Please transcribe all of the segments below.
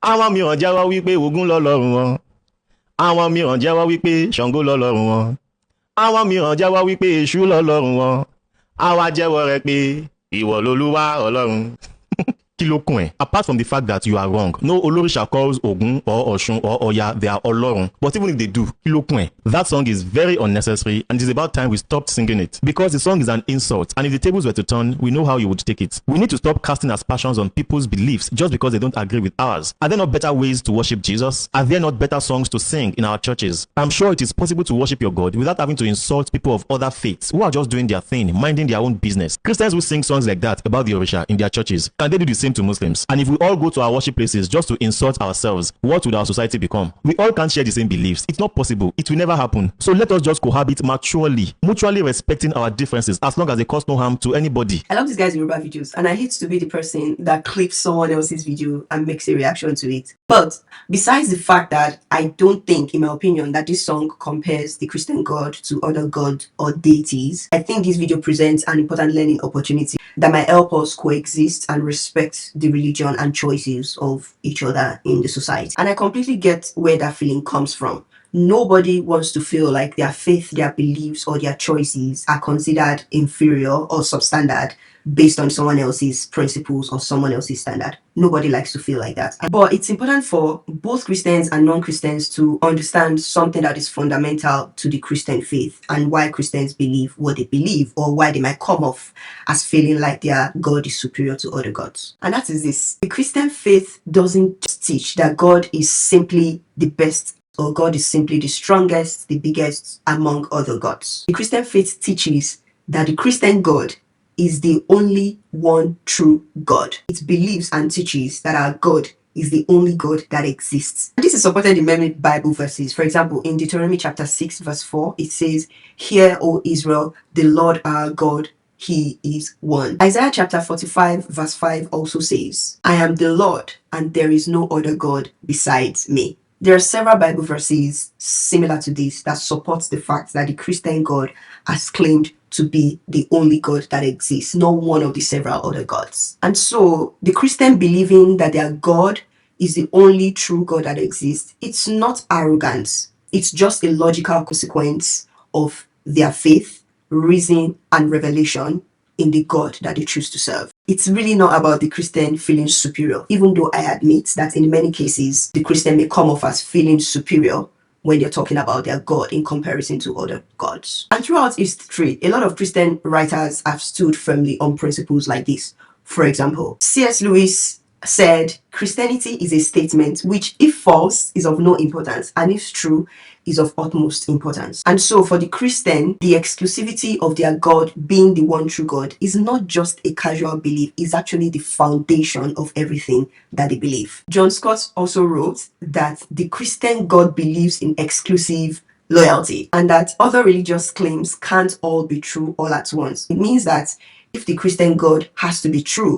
Àwọn mìíràn jẹ́wọ́ wípé Ògún lọ́lọ́run wọn. Àwọn mìíràn jẹ́wọ́ wípé Ṣàngó lọ́lọ́run wọn. Àwọn mìíràn jẹ́wọ́ wípé Èṣù lọ́lọ́run wọn. Àwa jẹ́wọ́ rẹ̀ pé ìwọ lolúwa Ọlọ́run. Kí ló kún ẹ? Apart from the fact that you are wrong, no Olóríṣà calls Ògún or Ọ̀ṣun or Ọya, they are Ọlọ́run. But even if they do, kí ló kún ẹ? That song is very unnecessary and it is about time we stopped singing it. Because the song is an insult and if the tables were to turn, we know how you would take it. We need to stop casting aspersions on people's beliefs just because they don't agree with ours. Are there not better ways to worship Jesus? Are there not better songs to sing in our churches? I'm sure it is possible to worship your God without having to insult people of other faiths who are just doing their thing, minding their own business. Christians who sing songs like that about the Orisha in their churches, can they do the same to Muslims? And if we all go to our worship places just to insult ourselves, what would our society become? We all can't share the same beliefs. It's not possible. It will never happen. So let us just cohabit maturely, mutually respecting our differences as long as they cause no harm to anybody. I love these guys' Yoruba videos and I hate to be the person that clips someone else's video and makes a reaction to it. But besides the fact that I don't think, in my opinion, that this song compares the Christian God to other gods or deities, I think this video presents an important learning opportunity that might help us coexist and respect the religion and choices of each other in the society. And I completely get where that feeling comes from. Nobody wants to feel like their faith, their beliefs, or their choices are considered inferior or substandard based on someone else's principles or someone else's standard. Nobody likes to feel like that. But it's important for both Christians and non-Christians to understand something that is fundamental to the Christian faith and why Christians believe what they believe, or why they might come off as feeling like their God is superior to other gods. And that is this: the Christian faith doesn't just teach that God is simply the best, or God is simply the strongest, the biggest among other gods. The Christian faith teaches that the Christian God is the only one true God. It believes and teaches that our God is the only God that exists. And this is supported in many Bible verses. For example, in Deuteronomy chapter 6 verse 4, it says, "Hear, O Israel, the Lord our God, He is one." Isaiah chapter 45 verse 5 also says, "I am the Lord, and there is no other God besides me." There are several Bible verses similar to this that supports the fact that the Christian God has claimed to be the only God that exists, not one of the several other gods. And so the Christian believing that their God is the only true God that exists, it's not arrogance. It's just a logical consequence of their faith, reason, and revelation in the God that they choose to serve. It's really not about the Christian feeling superior, even though I admit that in many cases, the Christian may come off as feeling superior when they're talking about their God in comparison to other gods. And throughout history, a lot of Christian writers have stood firmly on principles like this. For example, C.S. Lewis said, "Christianity is a statement which, if false, is of no importance, and if true, is of utmost importance." And so for the Christian, the exclusivity of their God being the one true God is not just a casual belief, it's actually the foundation of everything that they believe. John Scott also wrote that the Christian God believes in exclusive loyalty, and that other religious claims can't all be true all at once. It means that if the Christian God has to be true,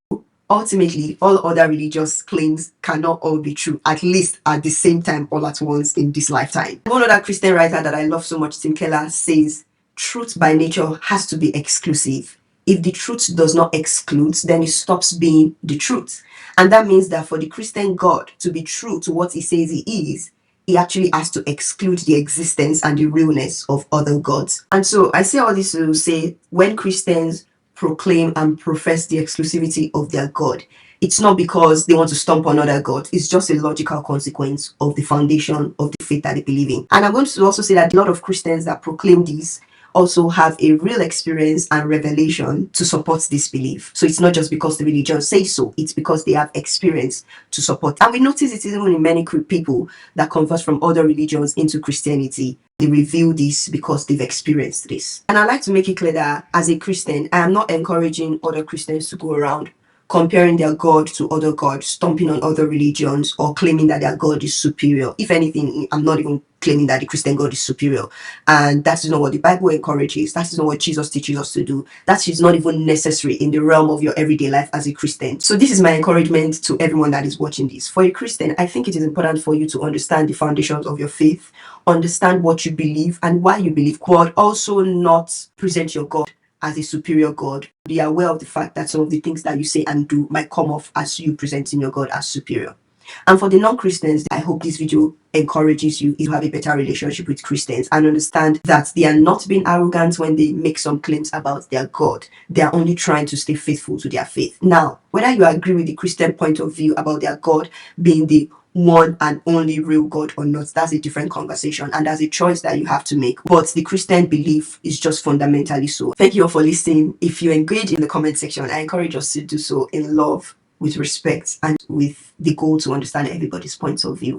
ultimately, all other religious claims cannot all be true, at least at the same time, all at once in this lifetime. One other Christian writer that I love so much, Tim Keller, says, "Truth by nature has to be exclusive. If the truth does not exclude, then it stops being the truth." And that means that for the Christian God to be true to what he says he is, he actually has to exclude the existence and the realness of other gods. And so I say all this to say, when Christians proclaim and profess the exclusivity of their God, it's not because they want to stomp on other gods. It's just a logical consequence of the foundation of the faith that they believe in. And I'm going to also say that a lot of Christians that proclaim this also have a real experience and revelation to support this belief. So it's not just because the religion says so, it's because they have experience to support. And we notice it even in many people that convert from other religions into Christianity. They reveal this because they've experienced this. And I like to make it clear that as a Christian, I am not encouraging other Christians to go around comparing their God to other gods, stomping on other religions, or claiming that their God is superior. If anything, I'm not even claiming that the Christian God is superior. And that is not what the Bible encourages. That is not what Jesus teaches us to do. That is not even necessary in the realm of your everyday life as a Christian. So this is my encouragement to everyone that is watching this. For a Christian, I think it is important for you to understand the foundations of your faith, understand what you believe and why you believe, but also not present your God as a superior God. Be aware of the fact that some of the things that you say and do might come off as you presenting your God as superior. And for the non-Christians, I hope this video encourages you to have a better relationship with Christians and understand that they are not being arrogant when they make some claims about their God. They are only trying to stay faithful to their faith. Now, whether you agree with the Christian point of view about their God being the one and only real God or not, that's a different conversation, and that's a choice that you have to make. But the Christian belief is just fundamentally so. Thank you all for listening. If you engage in the comment section, I encourage us to do so in love, with respect, and with the goal to understand everybody's points of view.